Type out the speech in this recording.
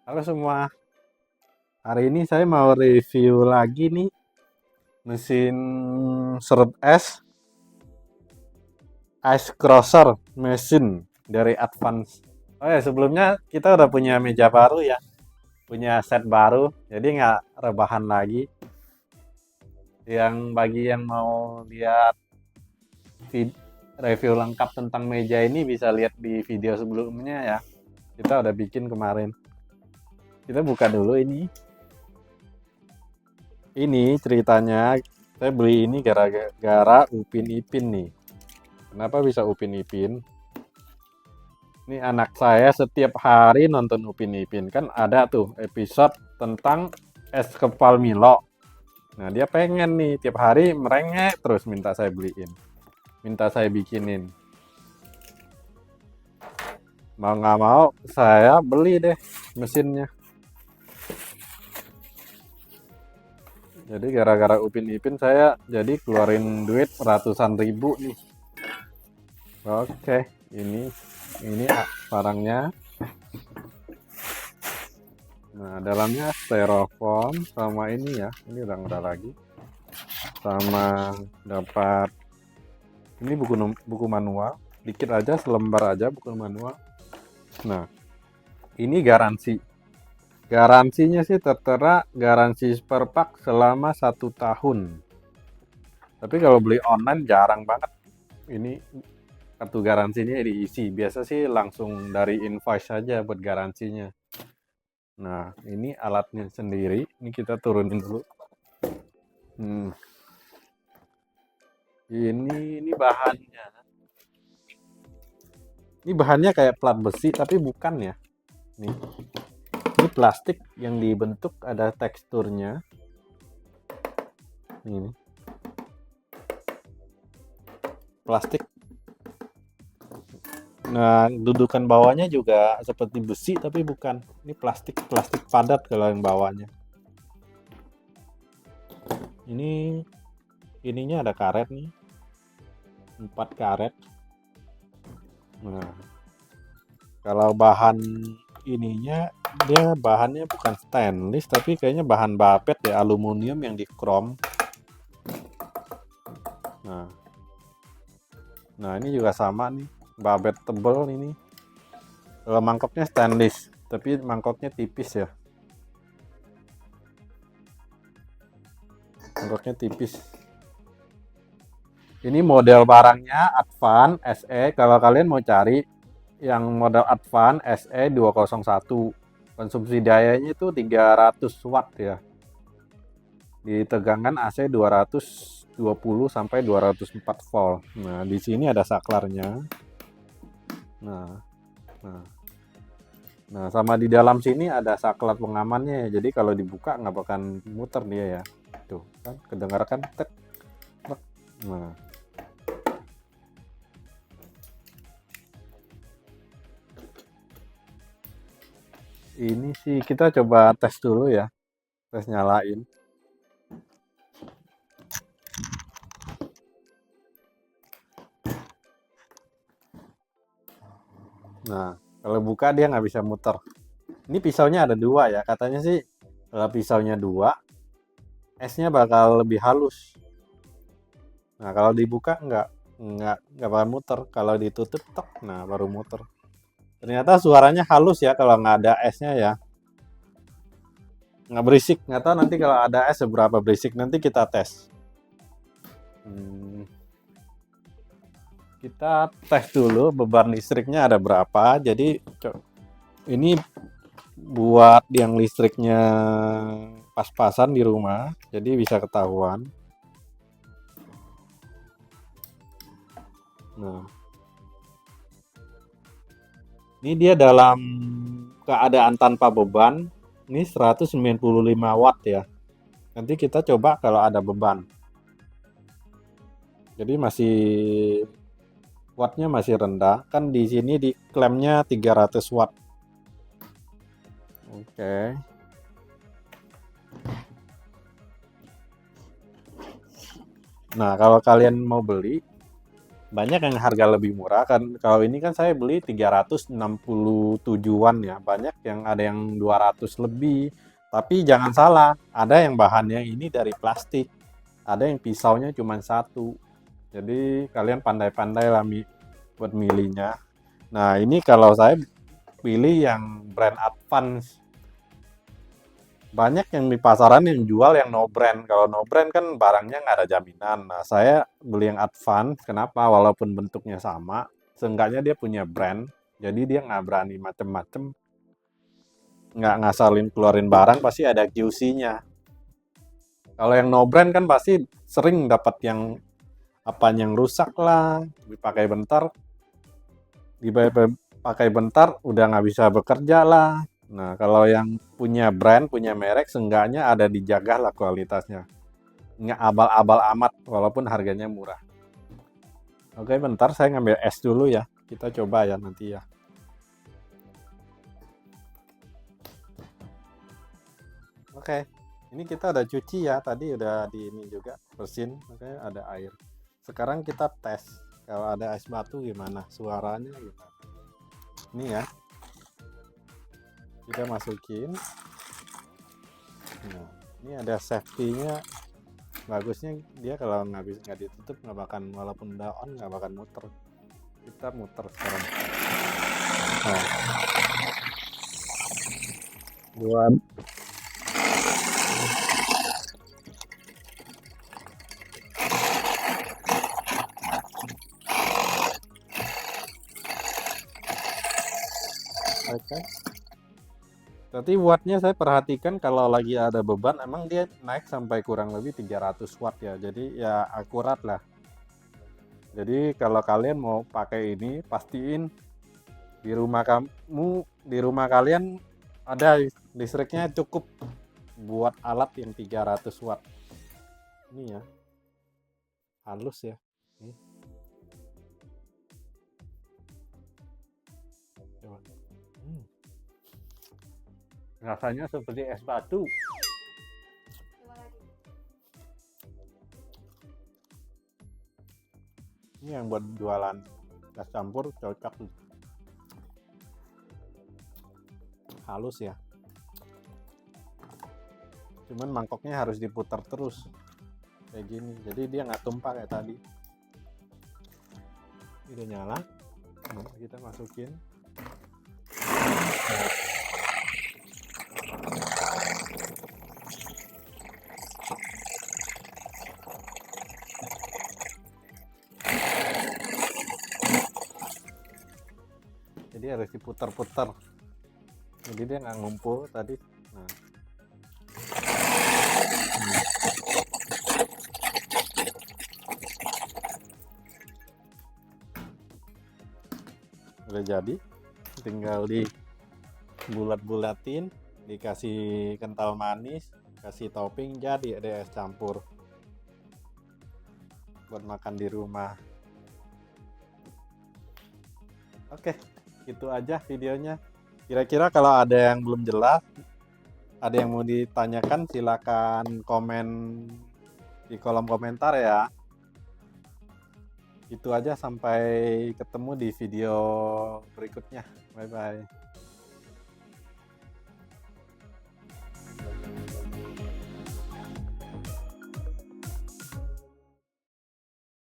Halo semua, hari ini saya mau review lagi nih mesin serut es Ice Crusher mesin dari Advance. Oh ya, sebelumnya kita udah punya meja baru ya, punya set baru, jadi nggak rebahan lagi. Yang bagi yang mau lihat review lengkap tentang meja ini bisa lihat di video sebelumnya ya. Kita udah bikin kemarin. Kita buka dulu ini. Ini ceritanya saya beli ini gara-gara Upin Ipin nih. Kenapa bisa Upin Ipin? Ini anak saya setiap hari nonton Upin Ipin. Kan ada tuh episode tentang es kepal Milo. Nah, dia pengen nih tiap hari merengek terus minta saya beliin. Minta saya bikinin. Mau nggak mau saya beli deh mesinnya. Jadi gara-gara Upin Ipin saya jadi keluarin duit ratusan ribu nih. Oke, ini barangnya. Nah, dalamnya styrofoam sama ini ya. Ini udah nggak ada lagi. Sama dapat ini buku manual. Dikit aja, selembar aja buku manual. Nah, ini garansi. Garansinya sih tertera garansi spare part selama 1 tahun. Tapi kalau beli online jarang banget. Ini kartu garansinya diisi. Biasa sih langsung dari invoice saja buat garansinya. Nah, ini alatnya sendiri. Ini kita turunin dulu. Hmm, ini bahannya. Ini bahannya kayak plat besi tapi bukan ya. Nih, ini plastik yang dibentuk ada teksturnya. Ini plastik. Nah, dudukan bawahnya juga seperti besi tapi bukan. Ini plastik padat kalau yang bawahnya. Ini ininya ada karet nih. 4 karet. Nah, kalau bahan ininya dia bahannya bukan stainless tapi kayaknya bahan bapet ya, aluminium yang di chrome. Nah, ini juga sama nih, babet tebel ini. Kalau mangkoknya stainless, tapi mangkoknya tipis ya. Mangkoknya tipis. Ini model barangnya Advance SE. Kalau kalian mau cari yang model Advance SE 201, konsumsi dayanya itu 300 watt ya. Di tegangan AC 220 sampai 204 volt. Nah, di sini ada saklarnya. Nah, nah, nah, sama di dalam sini ada saklar pengamannya. Jadi kalau dibuka nggak bakalan muter dia ya. Tuh, kan kedengarkan tek. Tek. Nah, ini sih kita coba tes dulu ya. Tes nyalain. Nah, kalau buka dia nggak bisa muter. Ini pisaunya ada dua ya. Katanya sih kalau pisaunya dua, esnya bakal lebih halus. Nah, kalau dibuka nggak bakal muter. Kalau ditutup tok, nah baru muter. Ternyata suaranya halus ya kalau nggak ada esnya ya. Nggak berisik. Nggak tahu nanti kalau ada es seberapa berisik. Nanti kita tes. Hmm, kita tes dulu beban listriknya ada berapa. Jadi ini buat yang listriknya pas-pasan di rumah. Jadi bisa ketahuan. Nah, ini dia dalam keadaan tanpa beban. Ini 195 watt ya. Nanti kita coba kalau ada beban. Jadi masih wattnya masih rendah. Kan di sini di klemnya 300 watt. Oke. Nah, kalau kalian mau beli, banyak yang harga lebih murah kan. Kalau ini kan saya beli 367-an ya. Banyak yang ada yang 200 lebih. Tapi jangan salah, ada yang bahannya ini dari plastik. Ada yang pisaunya cuma satu. Jadi kalian pandai-pandai lah buat milihnya. Nah, ini kalau saya pilih yang brand Advance. Banyak yang di pasaran yang jual yang no brand. Kalau no brand kan barangnya nggak ada jaminan. Nah, saya beli yang Advance. Kenapa? Walaupun bentuknya sama, seenggaknya dia punya brand. Jadi dia nggak berani macem-macem. Nggak ngasalin keluarin barang, pasti ada QC-nya. Kalau yang no brand kan pasti sering dapat yang apa yang rusak lah, dipakai bentar, udah nggak bisa bekerja lah. Nah, kalau yang punya brand, punya merek, seenggaknya ada dijaga lah kualitasnya. Nggak abal-abal amat, walaupun harganya murah. Oke, bentar saya ngambil es dulu ya. Kita coba ya nanti ya. Oke, ini kita udah cuci ya. Tadi udah di ini juga, bersin. Oke, ada air. Sekarang kita tes. Kalau ada es batu gimana? Suaranya gimana? Ini ya. Kita masukin. Nah, ini ada safety-nya. Bagusnya dia kalau nggak ditutup nggak bakal, walaupun udah on nggak bakal muter. Kita muter sekarang. Nah, buat oke. Berarti wattnya saya perhatikan kalau lagi ada beban emang dia naik sampai kurang lebih 300 watt ya. Jadi ya akurat lah. Jadi kalau kalian mau pakai ini, pastiin di rumah kalian ada listriknya cukup buat alat yang 300 watt. Ini ya, halus ya. Nih. Coba. Rasanya seperti es batu. Ini yang buat jualan es campur cocok. Halus ya. Cuman mangkoknya harus diputar terus. Kayak gini. Jadi dia nggak tumpah kayak tadi. Ini udah nyala. Nah, kita masukin. Jadi harus diputar-putar. Jadi dia nggak ngumpul tadi. Nah. Udah jadi, tinggal di bulat-bulatin, dikasih kental manis, kasih topping, jadi ada es campur buat makan di rumah. Oke, itu aja videonya. Kira-kira kalau ada yang belum jelas, ada yang mau ditanyakan, silakan komen di kolom komentar ya. Itu aja, sampai ketemu di video berikutnya. Bye bye.